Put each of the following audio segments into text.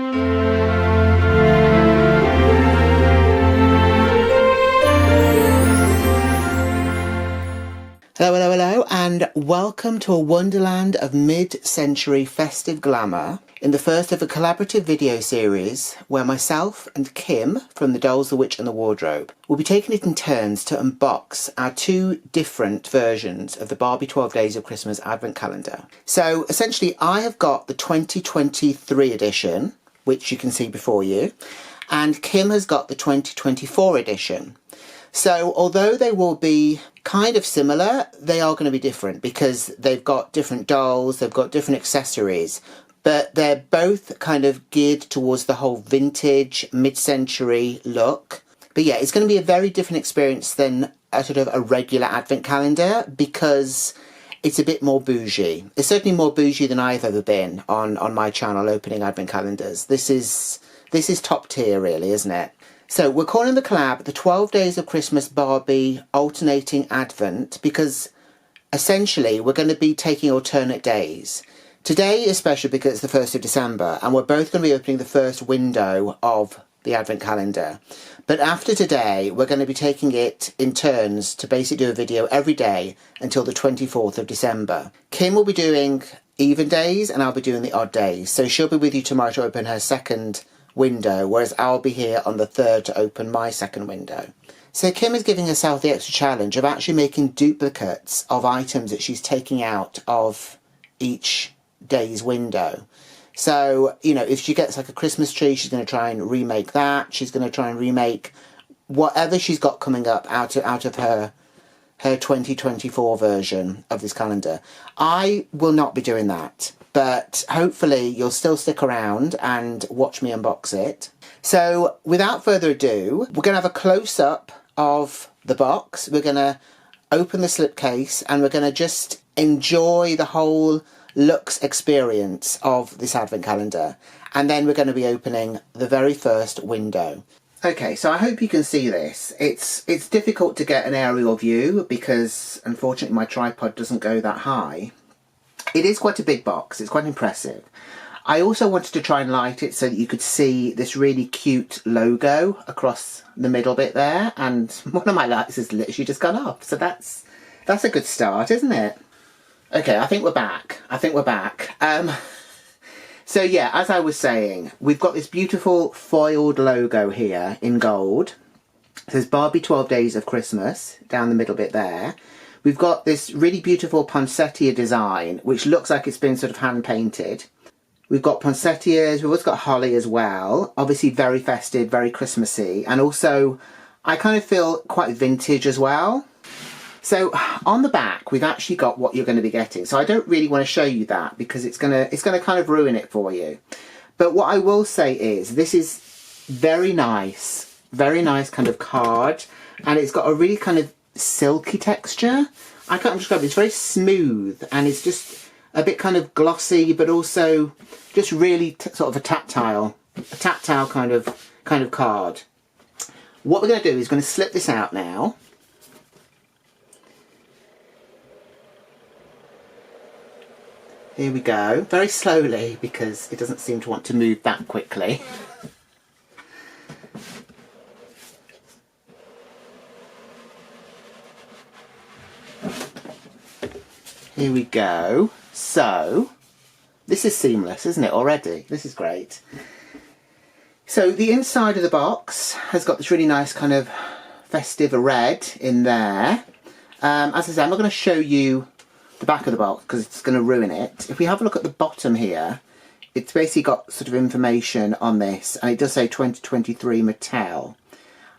Hello, hello, hello, and welcome to a wonderland of mid-century festive glamour in the first of a collaborative video series where myself and Kim from The Dolls, the Witch and the Wardrobe will be taking it in turns to unbox our two different versions of the Barbie 12 Days of Christmas Advent Calendar. So essentially I have got the 2023 edition, which you can see before you, and Kim has got the 2024 edition. So although they will be kind of similar, they are going to be different because they've got different dolls, they've got different accessories, but they're both kind of geared towards the whole vintage, mid-century look. But yeah, it's going to be a very different experience than a sort of a regular advent calendar because it's a bit more bougie. It's certainly more bougie than I've ever been on my channel opening advent calendars. This is top tier really, isn't it? So we're calling the collab the 12 Days of Christmas Barbie Alternating Advent because essentially we're going to be taking alternate days. Today is special because it's the 1st of December and we're both going to be opening the first window of the advent calendar. But after today we're going to be taking it in turns to basically do a video every day until the 24th of December. Kim will be doing even days and I'll be doing the odd days. So she'll be with you tomorrow to open her second window, whereas I'll be here on the 3rd to open my second window. So Kim is giving herself the extra challenge of actually making duplicates of items that she's taking out of each day's window. So, you know, if she gets like a Christmas tree, she's going to try and remake that. She's going to try and remake whatever she's got coming up out of her 2024 version of this calendar. I will not be doing that, but hopefully you'll still stick around and watch me unbox it. So without further ado, we're going to have a close-up of the box. We're going to open the slipcase and we're going to just enjoy the whole looks experience of this advent calendar. And then we're going to be opening the very first window. Okay, so I hope you can see this. It's difficult to get an aerial view because unfortunately my tripod doesn't go that high. It is quite a big box, it's quite impressive. I also wanted to try and light it so that you could see this really cute logo across the middle bit there, and one of my lights has literally just gone off, so that's a good start, isn't it? Okay, I think we're back. So yeah, as I was saying, we've got this beautiful foiled logo here in gold. It says Barbie 12 Days of Christmas down the middle bit there. We've got this really beautiful poinsettia design, which looks like it's been sort of hand painted. We've got poinsettias, we've also got holly as well. Obviously very festive, very Christmassy. And also, I kind of feel quite vintage as well. So on the back, we've actually got what you're going to be getting. So I don't really want to show you that because it's gonna kind of ruin it for you. But what I will say is this is very nice kind of card. And it's got a really kind of silky texture. I can't describe it. It's very smooth and it's just a bit kind of glossy, but also just really sort of a tactile kind of card. What we're going to do is going to slip this out now. Here we go. Very slowly because it doesn't seem to want to move that quickly. Here we go. So, this is seamless, isn't it, already? This is great. So, the inside of the box has got this really nice kind of festive red in there. As I said, I'm not going to show you the back of the box because it's going to ruin it. If we have a look at the bottom here, it's basically got sort of information on this, and it does say 2023 Mattel.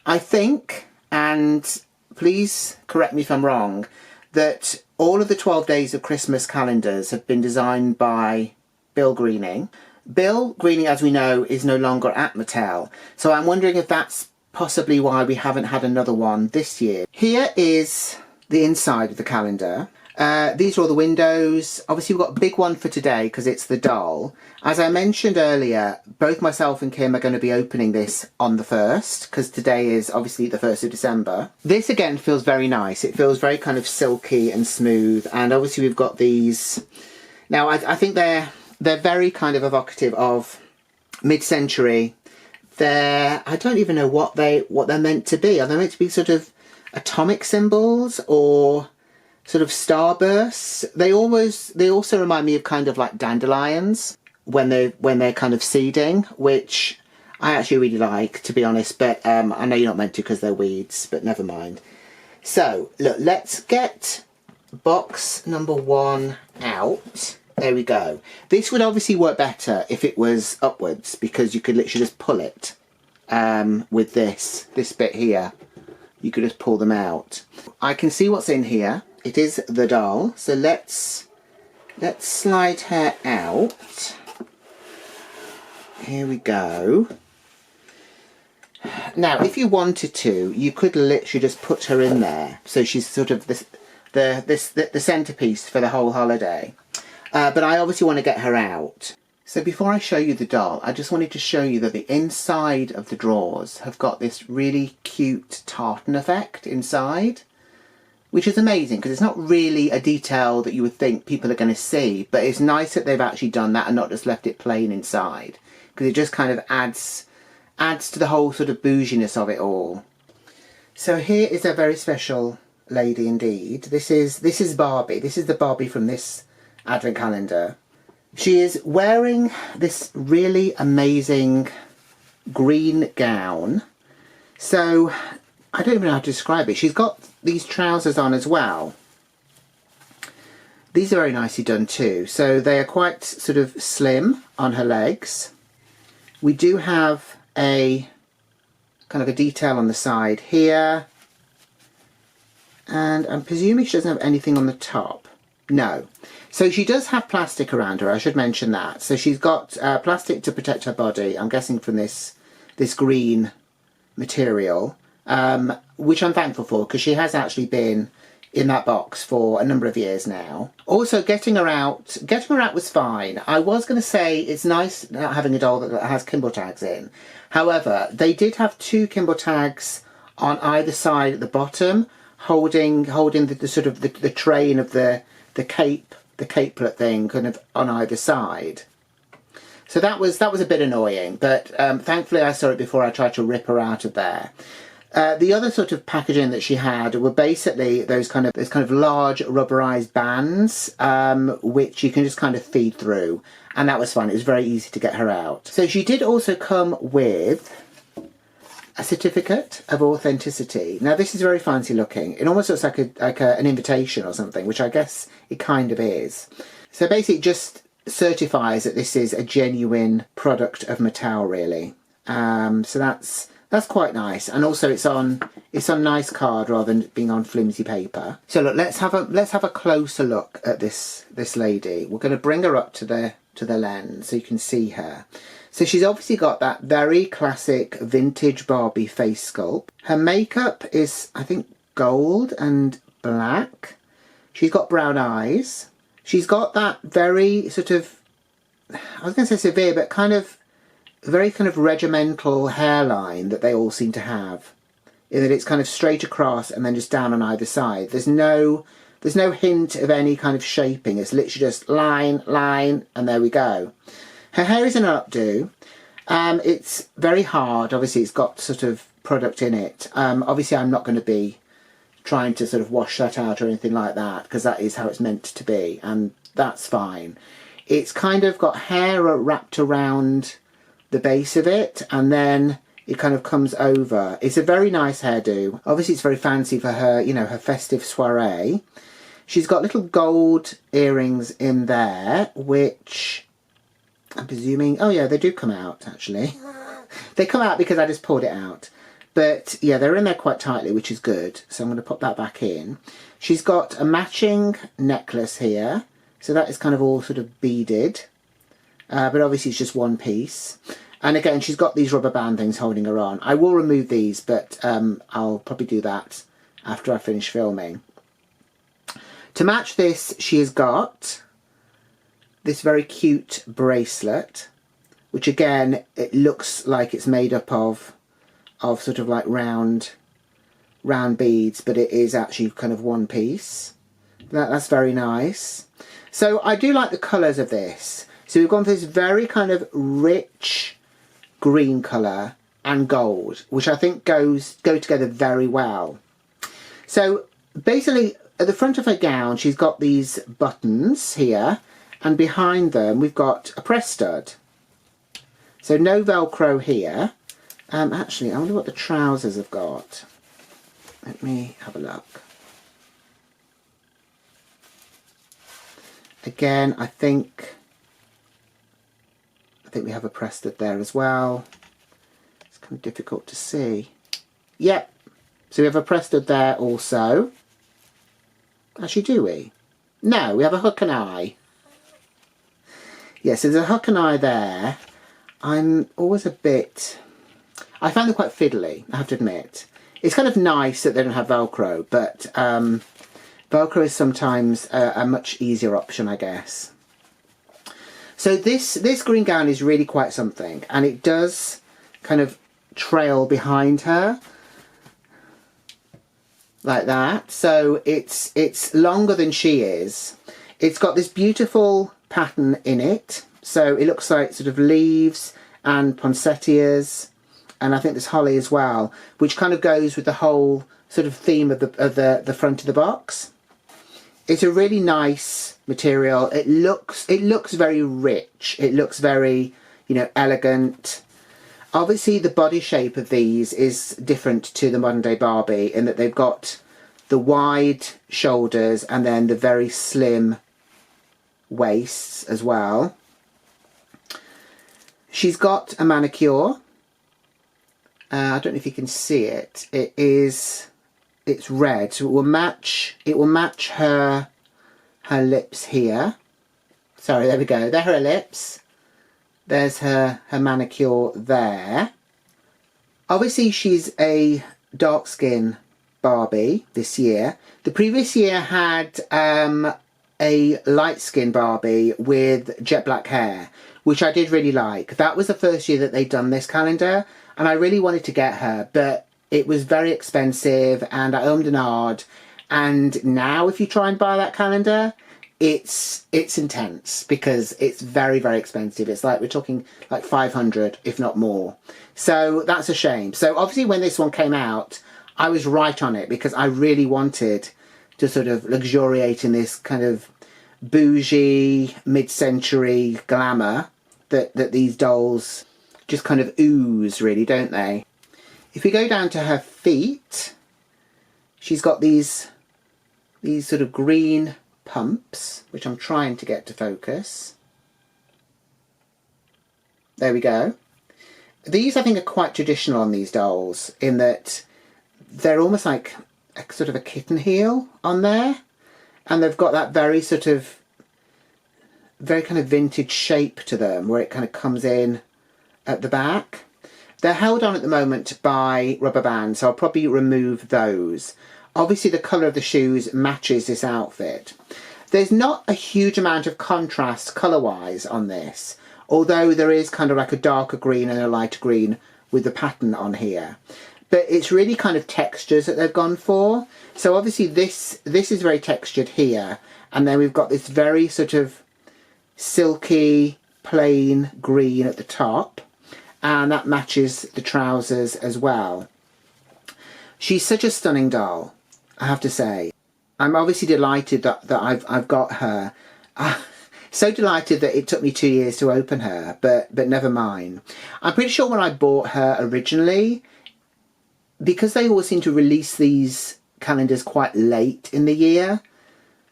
I think, and please correct me if I'm wrong, that all of the 12 Days of Christmas calendars have been designed by Bill Greening. Bill Greening, as we know, is no longer at Mattel, so I'm wondering if that's possibly why we haven't had another one this year. Here is the inside of the calendar. These are all the windows. Obviously we've got a big one for today because it's the doll. As I mentioned earlier, both myself and Kim are going to be opening this on the 1st because today is obviously the 1st of December. This again feels very nice. It feels very kind of silky and smooth, and obviously we've got these. Now I think they're very kind of evocative of mid-century. I don't even know what they're meant to be. Are they meant to be sort of atomic symbols or sort of starbursts? They also remind me of kind of like dandelions when they're kind of seeding, which I actually really like, to be honest, but I know you're not meant to because they're weeds, but never mind. So look, let's get box number 1 out. There we go. This would obviously work better if it was upwards, because you could literally just pull it with this bit here. You could just pull them out. I can see what's in here. It is the doll. So let's slide her out. Here we go. Now, if you wanted to, you could literally just put her in there. So she's sort of the centerpiece for the whole holiday. But I obviously want to get her out. So before I show you the doll, I just wanted to show you that the inside of the drawers have got this really cute tartan effect inside, which is amazing because it's not really a detail that you would think people are going to see, but it's nice that they've actually done that and not just left it plain inside, because it just kind of adds to the whole sort of bouginess of it all. So here is a very special lady indeed. This is Barbie. This is the Barbie from this advent calendar. She is wearing this really amazing green gown. So I don't even know how to describe it. She's got these trousers on as well. These are very nicely done too. So they are quite sort of slim on her legs. We do have a kind of a detail on the side here. And I'm presuming she doesn't have anything on the top. No. So she does have plastic around her, I should mention that. So she's got plastic to protect her body, I'm guessing from this green material, which I'm thankful for, because she has actually been in that box for a number of years now. Also, getting her out was fine. I was going to say it's nice not having a doll that has Kimble tags in. However, they did have 2 Kimble tags on either side at the bottom, holding the sort of the train of the capelet thing kind of on either side. So that was a bit annoying, but thankfully I saw it before I tried to rip her out of there. The other sort of packaging that she had were basically those kind of large rubberized bands, which you can just kind of feed through, and that was fun. It was very easy to get her out. So she did also come with a certificate of authenticity. Now this is very fancy looking. It almost looks like an invitation or something, which I guess it kind of is. So basically it just certifies that this is a genuine product of Mattel, really. So that's quite nice, and also it's on nice card rather than being on flimsy paper. So look, let's have a closer look at this lady. We're going to bring her up to the lens so you can see her. So she's obviously got that very classic vintage Barbie face sculpt. Her makeup is, I think, gold and black. She's got brown eyes. She's got that very sort of, I was going to say severe, but very kind of regimental hairline that they all seem to have. In that it's kind of straight across and then just down on either side. There's no hint of any kind of shaping. It's literally just line, and there we go. Her hair is in an updo. It's very hard. Obviously, it's got sort of product in it. Obviously, I'm not going to be trying to sort of wash that out or anything like that, because that is how it's meant to be, and that's fine. It's kind of got hair wrapped around the base of it, and then it kind of comes over. It's a very nice hairdo. Obviously, it's very fancy for her, you know, her festive soiree. She's got little gold earrings in there, which I'm presuming, oh yeah, they do come out, actually. They come out because I just pulled it out. But yeah, they're in there quite tightly, which is good. So I'm going to pop that back in. She's got a matching necklace here. So that is kind of all sort of beaded. But obviously it's just one piece. And again, she's got these rubber band things holding her on. I will remove these, but I'll probably do that after I finish filming. To match this, she has got this very cute bracelet, which again, it looks like it's made up of sort of like round beads, but it is actually kind of one piece. That's very nice. So I do like the colours of this. So we've gone for this very kind of rich green colour and gold, which I think go together very well. So basically at the front of her gown she's got these buttons here, and behind them we've got a press stud. So no Velcro here. Actually, I wonder what the trousers have got. Let me have a look. Again, I think we have a press stud there as well. It's kind of difficult to see. Yep. So we have a press stud there also. Actually, do we? No, we have a hook and eye. Yes, so there's a hook and eye there. I'm always a bit... I find them quite fiddly, I have to admit. It's kind of nice that they don't have Velcro, but Velcro is sometimes a much easier option, I guess. So this green gown is really quite something, and it does kind of trail behind her like that. So it's longer than she is. It's got this beautiful pattern in it. So it looks like sort of leaves and poinsettias, and I think there's holly as well, which kind of goes with the whole sort of theme of the front of the box. It's a really nice material. It looks very rich. It looks very, you know, elegant. Obviously the body shape of these is different to the modern day Barbie in that they've got the wide shoulders and then the very slim waists as well. She's got a manicure. I don't know if you can see it. It's red, so it will match her lips here. Sorry, there we go. There are her lips. There's her manicure there. Obviously she's a dark skin Barbie this year. The previous year had a light skin Barbie with jet black hair, which I did really like. That was the first year that they'd done this calendar, and I really wanted to get her, but it was very expensive and I ummed and ahed. And now if you try and buy that calendar, it's intense because it's very, very expensive. It's like, we're talking like 500, if not more. So that's a shame. So obviously when this one came out, I was right on it because I really wanted to sort of luxuriate in this kind of bougie, mid-century glamour that these dolls just kind of ooze, really, don't they? If we go down to her feet, she's got these sort of green pumps, which I'm trying to get to focus. There we go. These, I think, are quite traditional on these dolls in that they're almost like a sort of a kitten heel on there, and they've got that very sort of very kind of vintage shape to them where it kind of comes in at the back. They're held on at the moment by rubber bands, so I'll probably remove those. Obviously the colour of the shoes matches this outfit. There's not a huge amount of contrast colour-wise on this, although there is kind of like a darker green and a lighter green with the pattern on here. But it's really kind of textures that they've gone for. So obviously this is very textured here, and then we've got this very sort of silky, plain green at the top, and that matches the trousers as well. She's such a stunning doll, I have to say. I'm obviously delighted that I've got her. So delighted that it took me 2 years to open her, but never mind. I'm pretty sure when I bought her originally, because they always seem to release these calendars quite late in the year,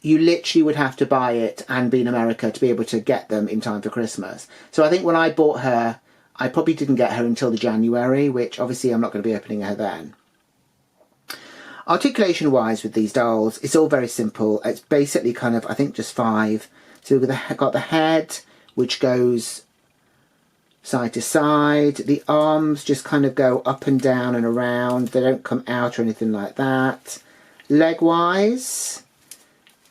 you literally would have to buy it and be in America to be able to get them in time for Christmas. So I think when I bought her, I probably didn't get her until the January, which obviously I'm not going to be opening her then. Articulation wise with these dolls, it's all very simple. It's basically kind of, I think, just 5. So we've got the head, which goes side to side. The arms just kind of go up and down and around. They don't come out or anything like that. Leg wise,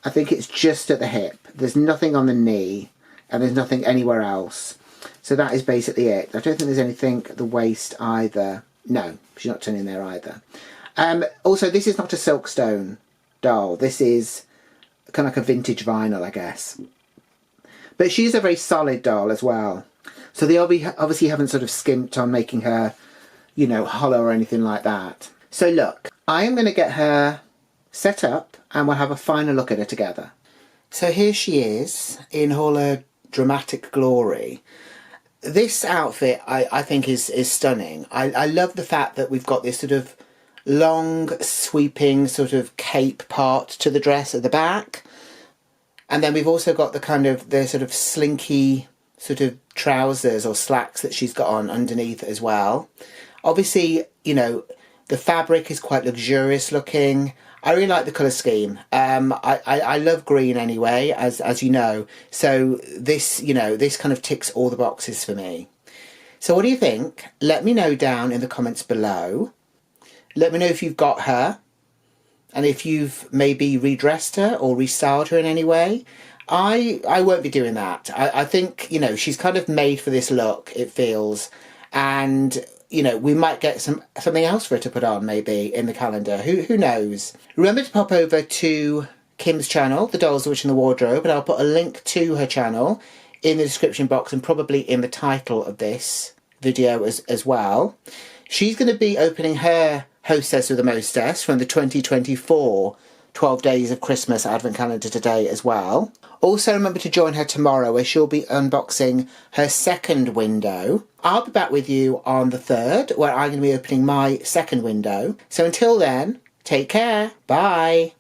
I think it's just at the hip. There's nothing on the knee and there's nothing anywhere else. So that is basically it. I don't think there's anything at the waist either. No, she's not turning there either. Also, this is not a silkstone doll. This is kind of like a vintage vinyl, I guess. But she's a very solid doll as well. So they obviously haven't sort of skimped on making her, you know, hollow or anything like that. So look, I am going to get her set up and we'll have a final look at her together. So here she is in all her dramatic glory. This outfit I think is stunning. I love the fact that we've got this sort of long sweeping sort of cape part to the dress at the back. And then we've also got the sort of slinky sort of trousers or slacks that she's got on underneath as well. Obviously, you know, the fabric is quite luxurious looking. I really like the colour scheme. I love green anyway, as you know. So this, you know, this kind of ticks all the boxes for me. So what do you think? Let me know down in the comments below. Let me know if you've got her. And if you've maybe redressed her or restyled her in any way. I won't be doing that. I think, you know, she's kind of made for this look, it feels. And, you know, we might get something else for her to put on maybe in the calendar. Who knows? Remember to pop over to Kim's channel, The Dolls, the Witch and the Wardrobe. And I'll put a link to her channel in the description box and probably in the title of this video as well. She's going to be opening her Hostess with the Mostest from the 2024 12 Days of Christmas Advent Calendar today as well. Also remember to join her tomorrow where she'll be unboxing her second window. I'll be back with you on the 3rd where I'm going to be opening my second window. So until then, take care. Bye.